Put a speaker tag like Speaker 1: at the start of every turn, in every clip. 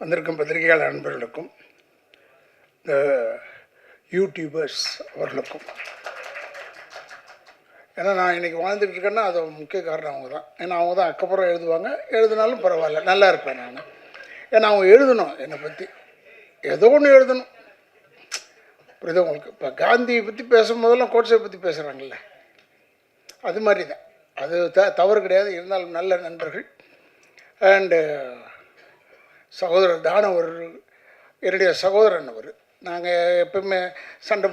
Speaker 1: வந்திருக்கும் பத்திரிகையாளர் நண்பர்களுக்கும் இந்த யூடியூபர்ஸ் அவர்களுக்கும், ஏன்னா நான் இன்றைக்கி வாழ்ந்துட்டு இருக்கேன்னா அது முக்கிய காரணம் அவங்க தான். ஏன்னா அவங்க தான் அக்கப்புறம் எழுதுவாங்க, எழுதினாலும் பரவாயில்ல, நல்லா இருப்பேன் நான். ஏன்னா அவங்க எழுதணும், என்னை பற்றி ஏதோ ஒன்று எழுதணும். புரியுது உங்களுக்கு? இப்போ காந்தியை பற்றி பேசும்போதெல்லாம் கோட்ஸை பற்றி பேசுகிறாங்கல்ல, அது மாதிரி தான். அது தவறு கிடையாது. இருந்தாலும் நல்ல நண்பர்கள். அண்டு சகோதரர் தானவர் என்னுடைய சகோதரன். அவர் நாங்கள் எப்பவுமே சண்டை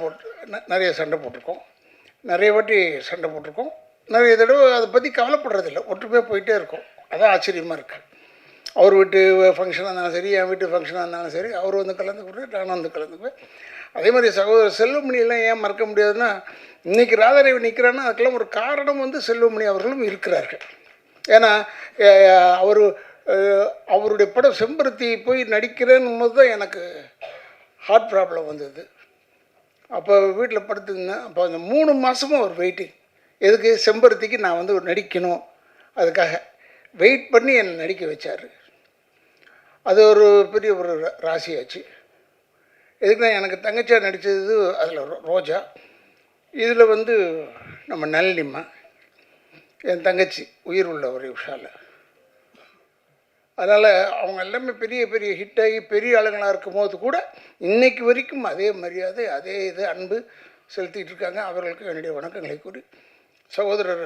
Speaker 1: நிறைய சண்டை போட்டிருக்கோம், நிறைய வாட்டி சண்டை போட்டிருக்கோம், நிறைய தடவை அதை பற்றி கவலைப்படுறதில்லை, ஒற்றுமையாக போயிட்டே இருக்கோம். அதான் ஆச்சரியமாக இருக்குது. அவர் வீட்டு ஃபங்க்ஷனாக இருந்தாலும் சரி, என் வீட்டு ஃபங்க்ஷனாக இருந்தாலும் சரி, அவர் வந்து கலந்துக்குவேன், நானும் வந்து கலந்துக்குவேன். அதே மாதிரி சகோதரர் செல்வமணியெல்லாம் ஏன் மறக்க முடியாதுன்னா, இன்றைக்கி ராதாரவி நிற்கிறான்னா அதுக்கெல்லாம் ஒரு காரணம் வந்து செல்வமணி அவர்களும் இருக்கிறார்கள். ஏன்னா அவருடைய படம் செம்பருத்தி போய் நடிக்கிறேன்னும் போது தான் எனக்கு ஹார்ட் ப்ராப்ளம் வந்தது. அப்போ வீட்டில் படுத்துருந்தேன். அப்போ அந்த 3 மாதமும் அவர் வெயிட்டிங். எதுக்கு? செம்பருத்திக்கு நான் வந்து நடிக்கணும், அதுக்காக வெயிட் பண்ணி என்னை நடிக்க வச்சார். அது ஒரு பெரிய ஒரு ராசியாச்சு. எதுக்குன்னா, எனக்கு தங்கச்சியாக நடித்தது அதில் ரோஜா, இதில் வந்து நம்ம நளினிமா, என் தங்கச்சி உயிர் உள்ள ஒரு விஷால. அதனால் அவங்க எல்லாமே பெரிய பெரிய ஹிட்டாகி பெரிய ஆளுங்களாக இருக்கும்போது கூட இன்றைக்கு வரைக்கும் அதே மரியாதை, அதே இது அன்பு செலுத்திகிட்டு இருக்காங்க. அவர்களுக்கு என்னுடைய வணக்கங்களை கூறி, சகோதரர்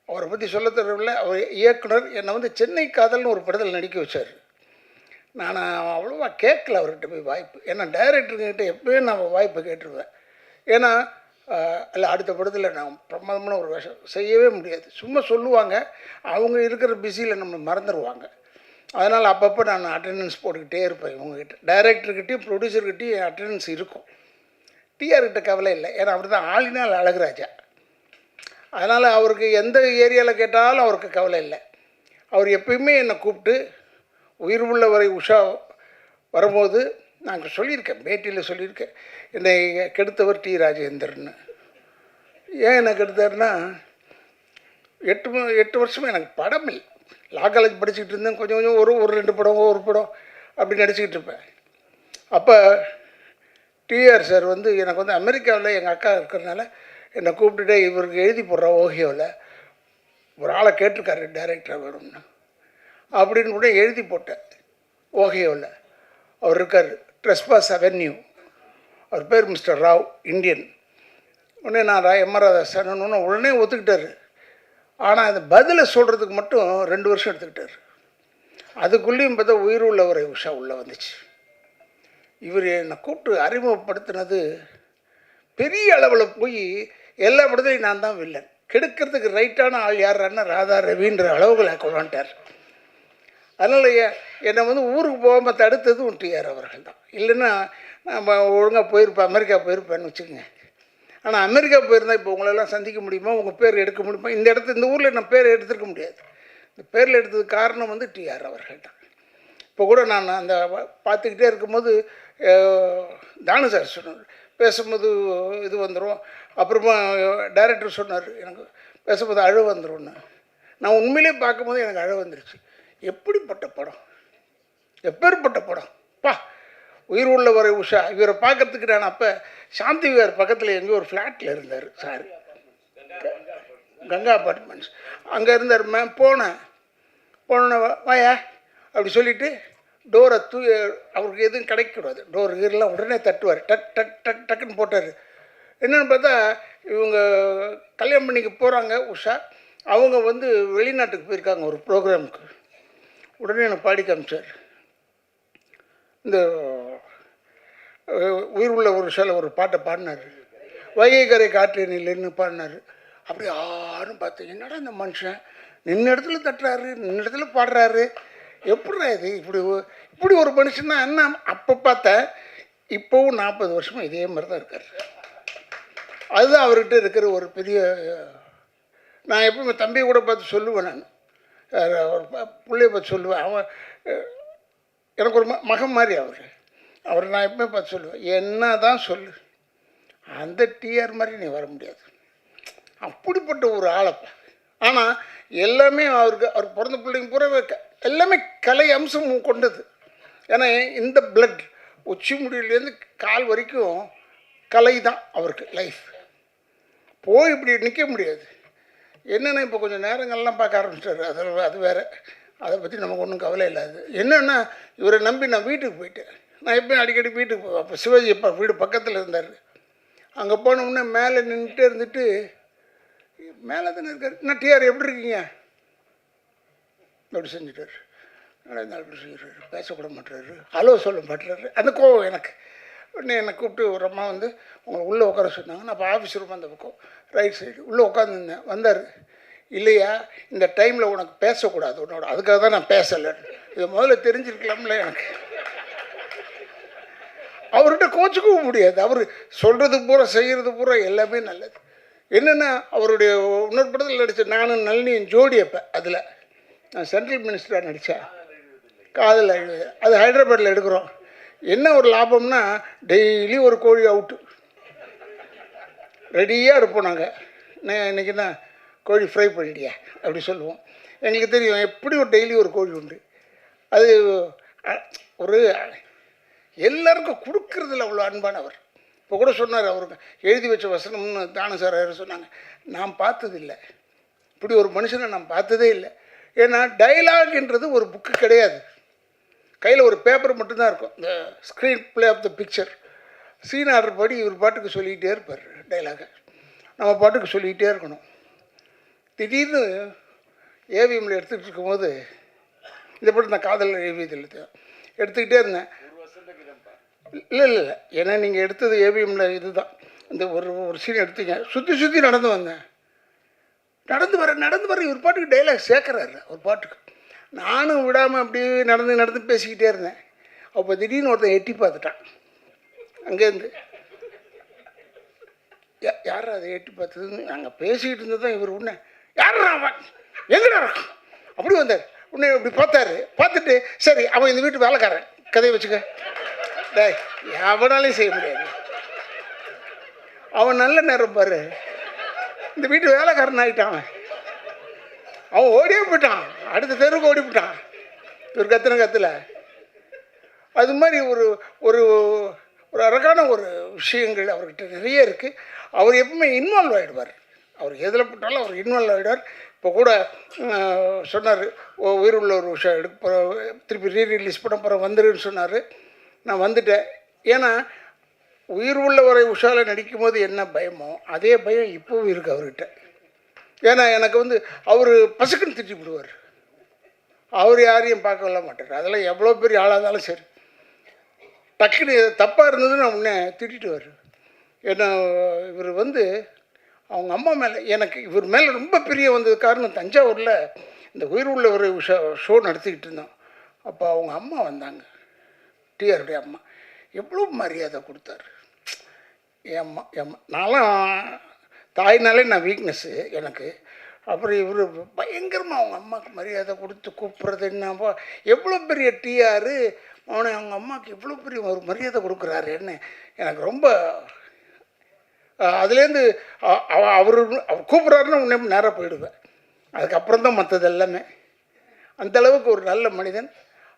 Speaker 1: அவரை பற்றி சொல்ல தரவில்லை. அவர் இயக்குனர் என்னை வந்து சென்னை காதல்னு ஒரு படத்தில் நடிக்க வச்சார். நான் அவ்வளோவா கேட்கல அவர்கிட்ட போய் வாய்ப்பு. ஏன்னா டைரக்டருங்கிட்ட எப்போயும் நான் வாய்ப்பு கேட்டுருவேன். ஏன்னா இல்லை, அடுத்த படத்தில் நான் பிரமாதமான ஒரு வேஷம் செய்யவே முடியாது. சும்மா சொல்லுவாங்க, அவங்க இருக்கிற பிஸியில் நம்ம மறந்துடுவாங்க. அதனால் அப்பப்போ நான் அட்டெண்டன்ஸ் போட்டுக்கிட்டே இருப்பேன். இவங்ககிட்ட டைரக்டர்கிட்டையும் ப்ரொடியூசர்கிட்டையும் என் அட்டெண்டன்ஸ் இருக்கும். டிஆர்கிட்ட கவலை இல்லை, ஏன்னா அவர் தான் ஆளினால் அழகுராஜா. அதனால் அவருக்கு எந்த ஏரியாவில் கேட்டாலும் அவருக்கு கவலை இல்லை. அவர் எப்பயுமே என்னை கூப்பிட்டு, உயிர் உள்ள வரை உஷா வரும்போது நாங்கள் சொல்லியிருக்கேன், பேட்டியில் சொல்லியிருக்கேன், என்னை கெடுத்தவர் டி ராஜேந்தர்னு. ஏன் என்னை கெடுத்தார்னா, 8 வருஷமாக எனக்கு படம் இல்லை. லா காலேஜ் படிச்சுக்கிட்டு இருந்தேன். கொஞ்சம் கொஞ்சம் ஒரு 2 படம் ஒரு படம் அப்படி நடிச்சுக்கிட்டு இருப்பேன். அப்போ டிஆர் சார் வந்து எனக்கு வந்து அமெரிக்காவில் எங்கள் அக்கா இருக்கிறதுனால என்னை கூப்பிட்டுட்டே, இவருக்கு எழுதி போடுற ஓஹியோவில் ஒரு ஆளை கேட்டிருக்காரு டைரக்டராக வேணும்னு அப்படின்னு கூட எழுதி போட்டேன். ஓஹியோவில் அவர் இருக்கார், ட்ரெஸ்பாஸ் அவென்யூ. அவர் பேர் மிஸ்டர் ராவ், இந்தியன். உடனே நான் எம்.ஆர். ராதாசன்னு உடனே ஒத்துக்கிட்டார். ஆனால் அந்த பதிலை சொல்கிறதுக்கு மட்டும் 2 வருஷம் எடுத்துக்கிட்டார். அதுக்குள்ளேயும் பார்த்தா உயிர் உள்ளவரை உஷா உள்ளே வந்துச்சு. இவர் என்னை கூப்பிட்டு அறிமுகப்படுத்தினது பெரிய அளவில் போய் எல்லா படத்துலையும் நான் தான் வில்லன். கெடுக்கிறதுக்கு ரைட்டான ஆள் யாருன்னா ராதா ரவின்ற அளவுகளை கொண்டாண்டார். அதனால் என்னை வந்து ஊருக்கு போகாமல் தடுத்ததும் டிஆர் அவர்கள் தான். இல்லைன்னா நான் ஒழுங்காக போயிருப்பேன், அமெரிக்கா போயிருப்பேன்னு வச்சுக்கோங்க. ஆனால் அமெரிக்கா போயிருந்தால் இப்போ உங்களெல்லாம் சந்திக்க முடியுமா, உங்கள் பேர் எடுக்க முடியுமா? இந்த ஊரில் நான் பேர் எடுத்துருக்க முடியாது. இந்த பேரில் எடுத்ததுக்கு காரணம் வந்து டிஆர் அவர்கள் தான். இப்போ கூட நான் அந்த பார்த்துக்கிட்டே இருக்கும்போது தானு சார் சொன்னார், பேசும்போது இது வந்துடும். அப்புறமா டைரக்டர் சொன்னார், எனக்கு பேசும்போது அழ வந்துடும்னு. நான் உண்மையிலே பார்க்கும்போது எனக்கு அழ வந்துருச்சு. எப்படிப்பட்ட படம், எப்பேற்பட்ட படம் பா! உயிர் உள்ள வரை உஷா. இவரை பார்க்கறதுக்கு நான் அப்போ சாந்தி விகார் பக்கத்தில் எங்கேயோ ஒரு ஃப்ளாட்டில் இருந்தார் சார், கங்கா அப்பார்ட்மெண்ட்ஸ், அங்கே இருந்தார். போனேன் வாயா அப்படி சொல்லிவிட்டு டோரை அவருக்கு எதுவும் கிடைக்கூடாது, டோர் கீரெலாம் உடனே தட்டுவார். டக் டக் டக் டக்குன்னு போட்டார். என்னென்னு பார்த்தா இவங்க கல்யாணம் பண்ணிக்க போகிறாங்க உஷா. அவங்க வந்து வெளிநாட்டுக்கு போயிருக்காங்க ஒரு ப்ரோக்ராமுக்கு. உடனே எனக்கு பாடி காமிச்சார். இந்த உயிர் உள்ள ஒரு சில ஒரு பாட்டை பாடினார், வைகை கரை காற்று நிலைன்னு பாடினார். அப்படி யாரும் பார்த்து, என்னடா இந்த மனுஷன் நின்ன இடத்துல தட்டுறாரு, நின்ன இடத்துல பாடுறாரு, எப்படிடா இது இப்படி ஒரு மனுஷன்னா என்ன? அப்போ பார்த்தேன். இப்போவும் 40 வருஷமாக இதே மாதிரி தான் இருக்கார். அதுதான் அவர்கிட்ட இருக்கிற ஒரு பெரிய. நான் எப்பவுமே தம்பியை கூட பார்த்து சொல்லுவேன், நான் ஒரு பிள்ளைய பார்த்து சொல்லுவேன், அவன் எனக்கு ஒரு மகன் மாதிரி அவரை நான் எப்பவுமே பார்த்து சொல்லுவேன், என்ன தான் சொல்லு, அந்த டிஆர் மாதிரி நீ வர முடியாது, அப்படிப்பட்ட ஒரு ஆளப்பா. ஆனால் எல்லாமே அவர் பிறந்த பிள்ளைங்க பூரா எல்லாமே கலை அம்சம் கொண்டது. ஏன்னா இந்த பிளட் உச்சி முடியிலேருந்து கால் வரைக்கும் கலை தான் அவருக்கு லைஃப். போய் இப்படி நிற்க முடியாது. என்னென்னா இப்போ கொஞ்சம் நேரங்கள்லாம் பார்க்க ஆரம்பிச்சிட்டாரு. அது வேறு, அதை பற்றி நமக்கு ஒன்றும் கவலை இல்லாது. என்னென்னா இவரை நம்பி நான் வீட்டுக்கு போயிட்டேன். நான் எப்பயும் அடிக்கடி வீட்டுக்கு போவேன். அப்போ சிவாஜி அப்பா வீடு பக்கத்தில் இருந்தார். அங்கே போனோம்னா மேலே நின்றுட்டே இருந்துட்டு, மேலே தானே இருக்கார், நான் டிஆர் எப்படி இருக்கீங்க அப்படி செஞ்சுட்டார். அப்படி செய்கிறாரு, பேசக்கூட மாட்டுறாரு, ஹலோ சொல்ல மாட்டுறாரு. அந்த கோவம் எனக்கு. உடனே என்னை கூப்பிட்டு ஒரு அம்மா வந்து உங்களை உள்ளே உட்கார சொன்னாங்க. நான் இப்போ ஆஃபீஸ் ரூம் அந்த பக்கம் ரைட் சைடு உள்ளே உட்காந்துருந்தேன். வந்தார். இல்லையா, இந்த டைமில் உனக்கு பேசக்கூடாது உன்னோட, அதுக்காக தான் நான் பேசலை. இதை முதல்ல தெரிஞ்சிருக்கலாம்ல எனக்கு. அவர்கிட்ட கோச்சிக்கவும் முடியாது. அவர் சொல்கிறது பூரா செய்கிறது பூரா எல்லாமே நல்லது. என்னென்னா அவருடைய இன்னொரு படத்தில் நடித்த நானும் நளினியும் ஜோடி. அப்போ அதில் நான் சென்ட்ரல் மினிஸ்டராக நடித்தேன். காதல் அது ஹைதராபாத்தில் எடுக்கிறோம். என்ன ஒரு லாபம்னா டெய்லி ஒரு கோழி அவுட்டு ரெடியாக இருப்போம் நாங்கள். நான் இன்றைக்கி தான் கோழி ஃப்ரை பண்ணிட்டியா அப்படி சொல்லுவோம். எங்களுக்கு தெரியும் எப்படி ஒரு டெய்லி ஒரு கோழி உண்டு. அது ஒரு எல்லாருக்கும் கொடுக்கறதில்ல அவ்வளோ அன்பானவர். இப்போ கூட சொன்னார், அவருக்கு எழுதி வச்ச வசனம்னு தானு சார் சொன்னாங்க. நான் பார்த்ததில்லை, இப்படி ஒரு மனுஷனை நான் பார்த்ததே இல்லை. ஏன்னா டைலாக்ன்றது ஒரு புக்கு கிடையாது. கையில் ஒரு பேப்பர் மட்டும்தான் இருக்கும், இந்த screenplay of the picture. Scene order படி இவர் பாட்டுக்கு சொல்லிக்கிட்டே இருப்பார் டைலாகை. நம்ம பாட்டுக்கு சொல்லிக்கிட்டே இருக்கணும். திடீர்னு ஏவிஎம்மில் எடுத்துகிட்டு இருக்கும்போது, இந்த படம் நான் காதல் ஏவியத்தில் எடுத்துக்கிட்டே இருந்தேன். இல்லை ஏன்னா நீங்கள் எடுத்தது ஏவிஎம்மில் இது தான். இந்த ஒரு சீன் எடுத்தீங்க, சுற்றி நடந்து வந்தேன். நடந்து வர இவர் பாட்டுக்கு டைலாக் சேர்க்குறாரு ஒரு பாட்டுக்கு. நானும் விடாமல் அப்படியே நடந்து பேசிக்கிட்டே இருந்தேன். அப்போ திடீர்னு ஒருத்தன் எட்டி பார்த்துட்டான் அங்கேருந்து. யார் அதை எட்டி பார்த்ததுன்னு நாங்கள் பேசிக்கிட்டு இருந்தது தான். இவர் உடனே யார் அவன் எங்கடா இருக்கும் அப்படி வந்தார். உடனே இப்படி பார்த்தாரு. பார்த்துட்டு சரி அவன் இந்த வீட்டு வேலைக்காரன், கதையை வச்சுக்க. டே எவனாலையும் செய்ய முடியாது. அவன் நல்ல நேரம் பாரு, இந்த வீட்டு வேலைக்காரன் ஆகிட்டான். அவன் ஓடியே போயிட்டான், அடுத்த தெருவுக்கு ஓடி போயிட்டான். இவர் கத்துல அது மாதிரி ஒரு ஒரு ஒரு அழகான ஒரு விஷயங்கள் அவர்கிட்ட நிறைய இருக்குது. அவர் எப்பவுமே இன்வால்வ் ஆகிடுவார். அவர் எதில் போட்டாலும் அவர் இன்வால்வ் ஆகிடுவார். இப்போ கூட சொன்னார், உயிர் உள்ள ஒரு விஷயம் எடுக்க போகிற, திருப்பி ரீரிலீஸ் பண்ண போகிற வந்துருன்னு சொன்னார். நான் வந்துட்டேன். ஏன்னா உயிர் உள்ள வரை உஷாவில் நடிக்கும் போது என்ன பயமோ அதே பயம் இப்போவும் இருக்குது அவர்கிட்ட. ஏன்னா எனக்கு வந்து அவர் பசுக்குன்னு திட்டி விடுவார். அவர் யாரையும் பார்க்கல மாட்டார். அதெல்லாம் எவ்வளோ பெரிய ஆளாக இருந்தாலும் சரி, டக்குன்னு தப்பாக இருந்ததுன்னு உடனே திட்டிட்டுவார். ஏன்னா இவர் வந்து அவங்க அம்மா மேலே, எனக்கு இவர் மேலே ரொம்ப பிரிய வந்தது காரணம், தஞ்சாவூரில் இந்த உயிர் உள்ள ஒரு ஷோ நடத்திக்கிட்டு இருந்தோம். அப்போ அவங்க அம்மா வந்தாங்க, டிஆருடைய அம்மா. எவ்வளோ மரியாதை கொடுத்தாரு என் அம்மா. நான்லாம் தாய்னாலே நான் வீக்னஸ்ஸு எனக்கு. அப்புறம் இவர் பயங்கரமாக அவங்க அம்மாவுக்கு மரியாதை கொடுத்து கூப்பிட்றது என்னப்போ, எவ்வளோ பெரிய டிஆர் அவனை அவங்க அம்மாவுக்கு எவ்வளோ பெரிய ஒரு மரியாதை கொடுக்குறாருன்னு எனக்கு ரொம்ப. அதுலேருந்து அவர் கூப்பிட்றாருன்னு உடனே நேராக போயிடுவேன். அதுக்கப்புறம் தான் மற்றது எல்லாமே. அந்தளவுக்கு ஒரு நல்ல மனிதன்.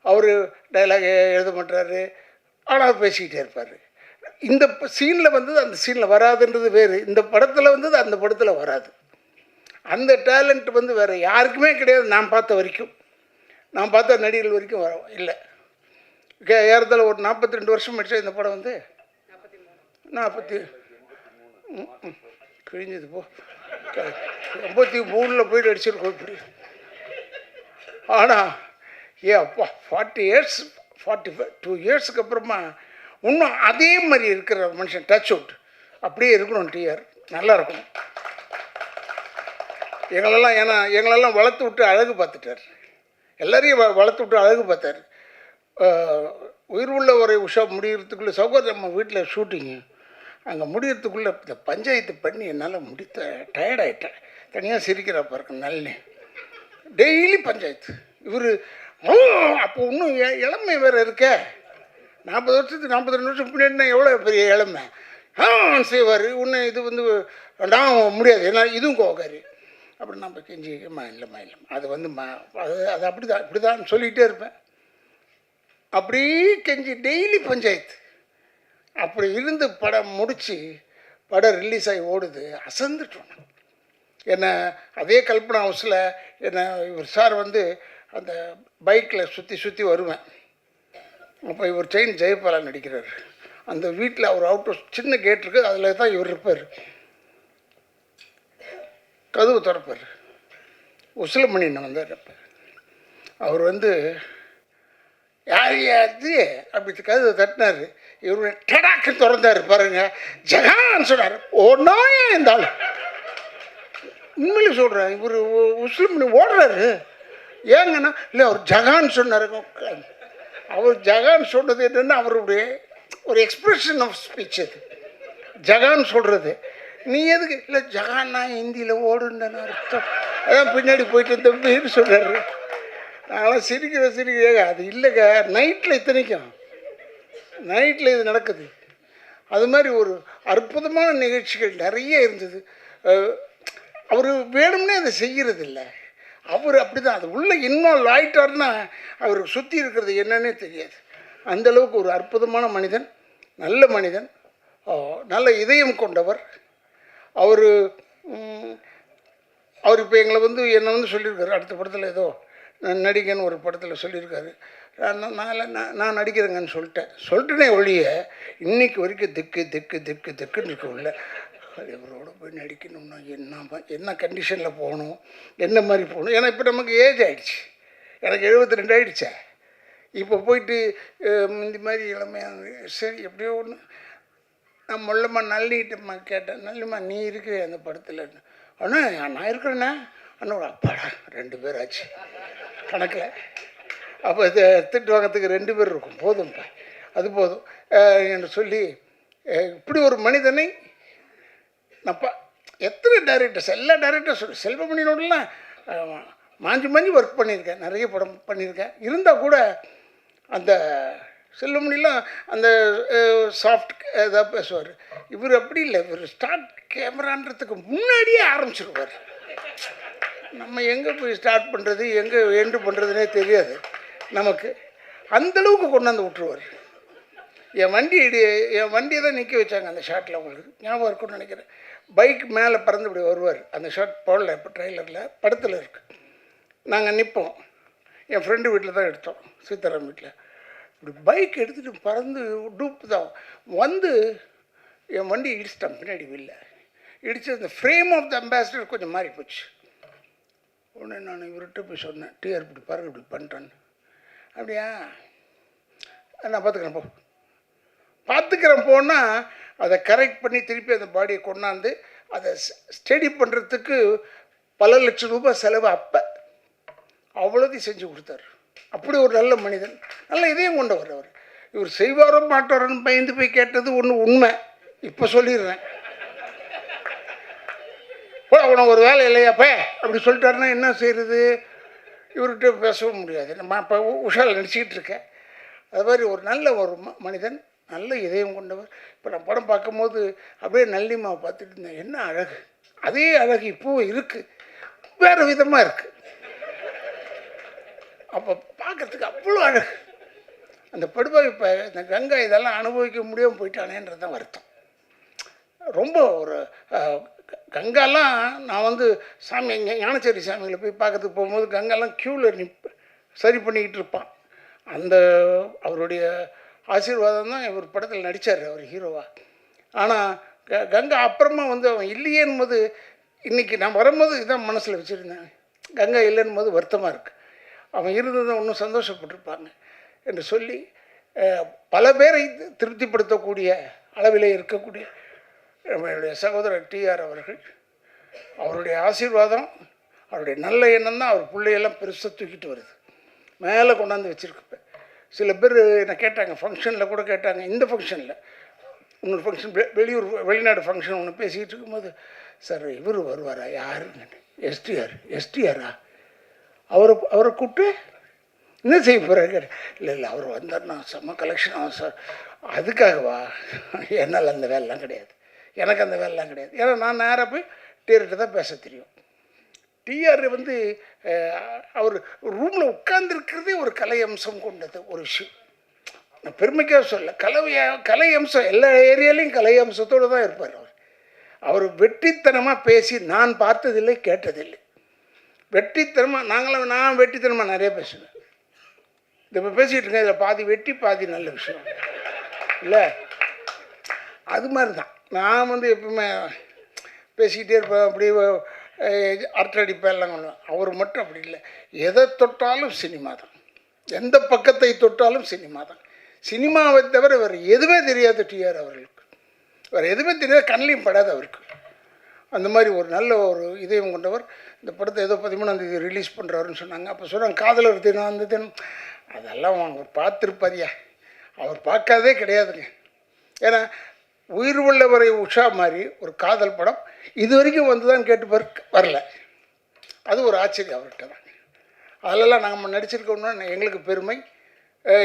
Speaker 1: அவர் டைலாக் எழுத மாட்டார், ஆனால் பேசிக்கிட்டே இருப்பார். இந்த சீனில் வந்தது அந்த சீனில் வராதுன்றது வேறு, இந்த படத்தில் வந்தது அந்த படத்தில் வராது. அந்த டேலண்ட் வந்து வேறு யாருக்குமே கிடையாது. நான் பார்த்த வரைக்கும், நான் பார்த்த நடிகர்கள் வரைக்கும் வர இல்லை. ஏறத்தாழ ஒரு 42 வருஷம் ஆயிடுச்சு இந்த படம் வந்து. 40 கிழிஞ்சது போ, 83 போயிட்டு அடிச்சிருக்கோம் இப்படி. ஆனால் அப்பா 40 இயர்ஸ் 2 இயர்ஸுக்கு அப்புறமா இன்னும் அதே மாதிரி இருக்கிற மனுஷன் டச் அவுட் அப்படியே இருக்கணும். டிஆர் நல்லா இருக்கணும். எங்களெல்லாம் வளர்த்து விட்டு அழகு பார்த்துட்டார். எல்லாரையும் வளர்த்து விட்டு அழகு பார்த்தார். உயிர் உள்ள ஒரு உஷா முடிகிறதுக்குள்ளே சௌகர் நம்ம வீட்டில் ஷூட்டிங்கு அங்கே முடிகிறதுக்குள்ளே இந்த பஞ்சாயத்து பண்ணி என்னால் டயர்டாயிட்டேன். தனியாக சிரிக்கிறா பாருங்க நல்ல டெய்லி பஞ்சாயத்து. இவர் அப்போ இன்னும் இளமை வேறு இருக்க. 40 வருஷத்துக்கு 42 வருஷம் பின்னாடினா எவ்வளோ பெரிய இளமை செய்வார். இன்னும் இது வந்து நான் முடியாது, ஏன்னா இதுவும் கோவக்காரி. அப்படின்னு நம்ம கெஞ்சிக்கம்மா இல்லைம்மா அது வந்து அது அது அப்படி தான் இப்படி தான் சொல்லிகிட்டே இருப்பேன். அப்படி கெஞ்சி டெய்லி பஞ்சாயத்து. அப்படி இருந்து படம் முடித்து படம் ரிலீஸ் ஆகி ஓடுது. அசந்துட்டோம். என்னை அதே கல்பனா ஹவுஸில் என்னை இவர் சார் வந்து அந்த பைக்கில் சுற்றி சுற்றி வருவேன். அப்போ இவர் செயின் ஜெயபாலா நடிக்கிறார். அந்த வீட்டில் அவர் அவுட் சின்ன கேட் இருக்குது, அதில் தான் இவர் இருப்பார். கதவு திறப்பார். உசிலமணின்னு வந்தார். அப்போ அவர் வந்து யார் யாரு அப்படி கதவை தட்டினார். இவர் டடாக்கு திறந்தார். பாருங்க, ஜகான் சொன்னார். ஒன்றா இருந்தாலும் உண்மையிலே சொல்கிறேன், இவர் உசிலமணி ஓடுறாரு. ஏங்கன்னா இல்லை அவர் ஜகான் சொன்னார். அவர் ஜகான் சொன்னது என்னென்னா அவருடைய ஒரு எக்ஸ்பிரஷன் ஆஃப் ஸ்பீச். அது ஜகான் சொல்கிறது. நீ எதுக்கு இல்லை ஜகான்னா ஹிந்தியில் ஓடுன்னு அர்த்தம். அதான் பின்னாடி போயிட்டு தம்பின்னு சொல்கிறாரு. ஆனால் சிரிக்கிற அது இல்லைங்க. நைட்டில் இத்தனைக்கும் நைட்டில் இது நடக்குது. அது மாதிரி ஒரு அற்புதமான நிகழ்ச்சிகள் நிறைய இருந்தது. அவர் வேணும்னே அதை செய்கிறதில்ல. அவர் அப்படி தான் அது உள்ளே இன்வால்வ் ஆகிட்டார்னா அவருக்கு சுற்றி இருக்கிறது என்னன்னே தெரியாது. அந்தளவுக்கு ஒரு அற்புதமான மனிதன், நல்ல மனிதன், நல்ல இதயம் கொண்டவர். அவர் இப்போ எங்களை வந்து என்னை வந்து சொல்லியிருக்காரு. அடுத்த படத்தில் ஏதோ நடிகன்னு ஒரு படத்தில் சொல்லியிருக்காரு. நான் நடிக்கிறேங்கன்னு சொல்லிட்டேனே ஒழிய இன்றைக்கி வரைக்கும் திக்குன்னு இருக்க உள்ள இவரோட போய் நடிக்கணும்னா என்ன கண்டிஷனில் போகணும், என்ன மாதிரி போகணும். ஏன்னா இப்போ நமக்கு ஏஜ் ஆகிடுச்சு. எனக்கு 72 ஆகிடுச்சே. இப்போ போயிட்டு இந்த மாதிரி இளமையாக சரி எப்படியோ ஒன்று நான் முள்ளம்மா நல்லிட்டம்மா கேட்டேன். நல்லம்மா நீ இருக்கிற அந்த படத்தில் அண்ணா நான் இருக்கிறேண்ணா அண்ணோட அப்பாடா 2 பேர் ஆச்சு கணக்கில். அப்போ திட்டு வாங்கிறதுக்கு 2 பேர் இருக்கும், போதும்ப்பா அது போதும் என்று சொல்லி இப்படி ஒரு மனிதனை நப்பா எத்தனை டைரக்டர்ஸ் எல்லா டைரக்டர்ஸ் செல்வமணியோடலாம் மாஞ்சி ஒர்க் பண்ணியிருக்கேன், நிறைய படம் பண்ணியிருக்கேன். இருந்தால் கூட அந்த செல்வமணிலாம் அந்த சாஃப்ட் இதாக பேசுவார். இவர் அப்படி இல்லை. இவர் ஸ்டார்ட் கேமரான்றதுக்கு முன்னாடியே ஆரம்பிச்சிருவார். நம்ம எங்கே போய் ஸ்டார்ட் பண்ணுறது எங்கே எண்டு பண்ணுறதுனே தெரியாது நமக்கு. அந்தளவுக்கு கொண்டாந்து விட்டுருவார். என் வண்டியை தான் நிற்க வச்சாங்க அந்த ஷாட்டில். உங்களுக்கு ஞாபகம் இருக்குன்னு நினைக்கிறேன். பைக் மேலே பறந்து இப்படி வருவார். அந்த ஷாட் போடல இப்போ ட்ரெய்லரில், படத்தில் இருக்குது. நாங்கள் நிற்போம். என் ஃப்ரெண்டு வீட்டில் தான் எடுத்தோம், சீதாராம் வீட்டில். இப்படி பைக் எடுத்துகிட்டு பறந்து டூப்பு தான் வந்து என் வண்டி இடிச்சிட்டான். பின்னாடி வெளில இடித்து அந்த ஃப்ரேம் ஆஃப் த அம்பாசிடர் கொஞ்சம் மாறி போச்சு. உடனே நான் இவர்கிட்ட போய் சொன்னேன், டிஆர் இப்படி பாருங்க இப்படி பண்ணுறேன்னு. அப்படியா நான் பார்த்துக்கிறேன் போனால் அதை கரெக்ட் பண்ணி திருப்பி அந்த பாடியை கொண்டாந்து அதை ஸ்டடி பண்ணுறதுக்கு பல லட்சம் ரூபாய் செலவு. அப்போ அவ்வளோதையும் செஞ்சு கொடுத்தாரு. அப்படி ஒரு நல்ல மனிதன், நல்ல இதயம் கொண்டவர் அவர். இவர் செய்வாரோ மாட்டாரோன்னு பயந்து போய் கேட்டது ஒன்று உண்மை. இப்போ சொல்லிடுறேன், உனக்கு ஒரு வேலை இல்லையாப்பே அப்படி சொல்லிட்டாருன்னா என்ன செய்கிறது? இவர்கிட்ட பேசவும் முடியாது. நம்ம இப்போ உஷாவில் நடிச்சிக்கிட்டு இருக்கேன். அது மாதிரி ஒரு நல்ல ஒரு மனிதன், நல்ல இதயம் கொண்டவர். இப்போ நான் படம் பார்க்கும்போது அப்படியே நல்லிமாவை பார்த்துட்டு இருந்தேன். என்ன அழகு! அதே அழகு இப்போவும் இருக்குது, வேறு விதமாக இருக்குது. அப்போ பார்க்குறதுக்கு அவ்வளோ அழகு. அந்த படுபாய் இப்போ இந்த கங்கா இதெல்லாம் அனுபவிக்க முடியாமல் போயிட்டானேன்றது தான் வருத்தம். ரொம்ப ஒரு கங்காலாம் நான் வந்து சாமி ஞானச்சேரி சாமிகளை போய் பார்க்கறதுக்கு போகும்போது கங்காலாம் க்யூவில் சரி பண்ணிக்கிட்டு இருப்பான். அந்த அவருடைய ஆசீர்வாதம் தான் இவர் படத்தில் நடித்தார், அவர் ஹீரோவாக. ஆனால் கங்கா அப்புறமா வந்து அவன் இல்லையேன்னு போது இன்றைக்கி நான் வரும்போது இதான் மனசில் வச்சுருந்தேன். கங்கா இல்லைன்னு போது வருத்தமாக இருக்குது. அவன் இருந்ததை இன்னும் சந்தோஷப்பட்டிருப்பாங்க என்று சொல்லி பல பேரை திருப்திப்படுத்தக்கூடிய அளவிலே இருக்கக்கூடிய நம்மளுடைய சகோதரர் டிஆர் அவர்கள், அவருடைய ஆசீர்வாதம், அவருடைய நல்ல எண்ணம் தான் அவர் பிள்ளையெல்லாம் பெருசாக தூக்கிட்டு வருது, மேலே கொண்டாந்து வச்சுருக்கப்ப. சில பேர் என்ன கேட்டாங்க, ஃபங்க்ஷனில் கூட கேட்டாங்க. இந்த ஃபங்க்ஷனில் இன்னொரு ஃபங்க்ஷன், வெளிநாடு ஃபங்க்ஷன் ஒன்று பேசிக்கிட்டு இருக்கும்போது, சார் இவர் வருவாரா? யாருங்க? எஸ்டிஆரா? அவரை கூப்பிட்டு என்ன செய்ய போகிறாரு? இல்லை அவர் வந்தார்னா செம்ம கலெக்ஷன் ஆகும் சார். அதுக்காகவா? என்னால் அந்த வேலைலாம் கிடையாது, எனக்கு அந்த வேலைலாம் கிடையாது. ஏன்னா நான் நேராக போய் டீர்கிட்ட தான் பேச தெரியும். டிஆர் வந்து அவர் ரூமில் உட்கார்ந்துருக்கிறதே ஒரு கலை அம்சம் கொண்டது ஒரு விஷயம். நான் பெருமைக்காக சொல்ல, கலை அம்சம் எல்லா ஏரியாலையும் கலை அம்சத்தோடு தான் இருப்பார் அவர். அவர் வெற்றித்தனமாக பேசி நான் பார்த்ததில்லை, கேட்டதில்லை. வெற்றித்தனமாக நான் வெற்றித்தனமாக நிறைய பேசுவேன். இப்போ பேசிகிட்டு இருக்கேன், இதில் பாதி வெட்டி பாதி நல்ல விஷயம் இல்லை. அது மாதிரி தான் நான் வந்து எப்பவுமே பேசிக்கிட்டே இருப்பேன், அப்படி அரட்டடிப்பேன் எல்லாம் பண்ணுவேன். அவர் மட்டும் அப்படி இல்லை, எதை தொட்டாலும் சினிமா தான், எந்த பக்கத்தை தொட்டாலும் சினிமா தான். சினிமாவை தவிர வேறு எதுவுமே தெரியாது டிஆர் அவர்களுக்கு, வேறு எதுவுமே தெரியாது, கண்ணிலையும் படாது அவருக்கு. அந்த மாதிரி ஒரு நல்ல ஒரு இதயம் கொண்டவர். இந்த படத்தை ஏதோ 13ஆம் தேதி ரிலீஸ் பண்ணுறாருன்னு சொன்னாங்க. அப்போ சொன்னாங்க காதலர் தினம் அந்த தினம், அதெல்லாம் அவர் பார்த்துருப்பாரியா, அவர் பார்க்காதே கிடையாதுங்க. ஏன்னா உயிர் உள்ளவரை உஷா மாதிரி ஒரு காதல் படம் இது வரைக்கும் வந்து தான் கேட்டு வரல. அது ஒரு ஆச்சரியம் அவர்கிட்ட தான். அதிலெல்லாம் நாங்கள் நடிச்சிருக்கோம்னா எங்களுக்கு பெருமை.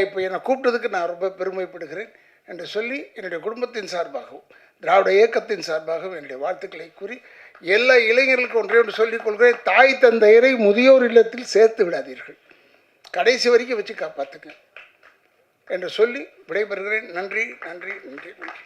Speaker 1: இப்போ என்னை கூப்பிட்டதுக்கு நான் ரொம்ப பெருமைப்படுகிறேன் என்று சொல்லி என்னுடைய குடும்பத்தின் சார்பாகவும் திராவிட இயக்கத்தின் சார்பாகவும் என்னுடைய வாழ்த்துக்களை கூறி எல்லா இளைஞர்களுக்கும் ஒன்றே ஒன்று சொல்லிக் கொள்கிறேன், தாய் தந்தையரை முதியோர் இல்லத்தில் சேர்த்து விடாதீர்கள், கடைசி வரைக்கும் வச்சு காப்பாற்றுங்க என்று சொல்லி விடைபெறுகிறேன். நன்றி நன்றி நன்றி நன்றி.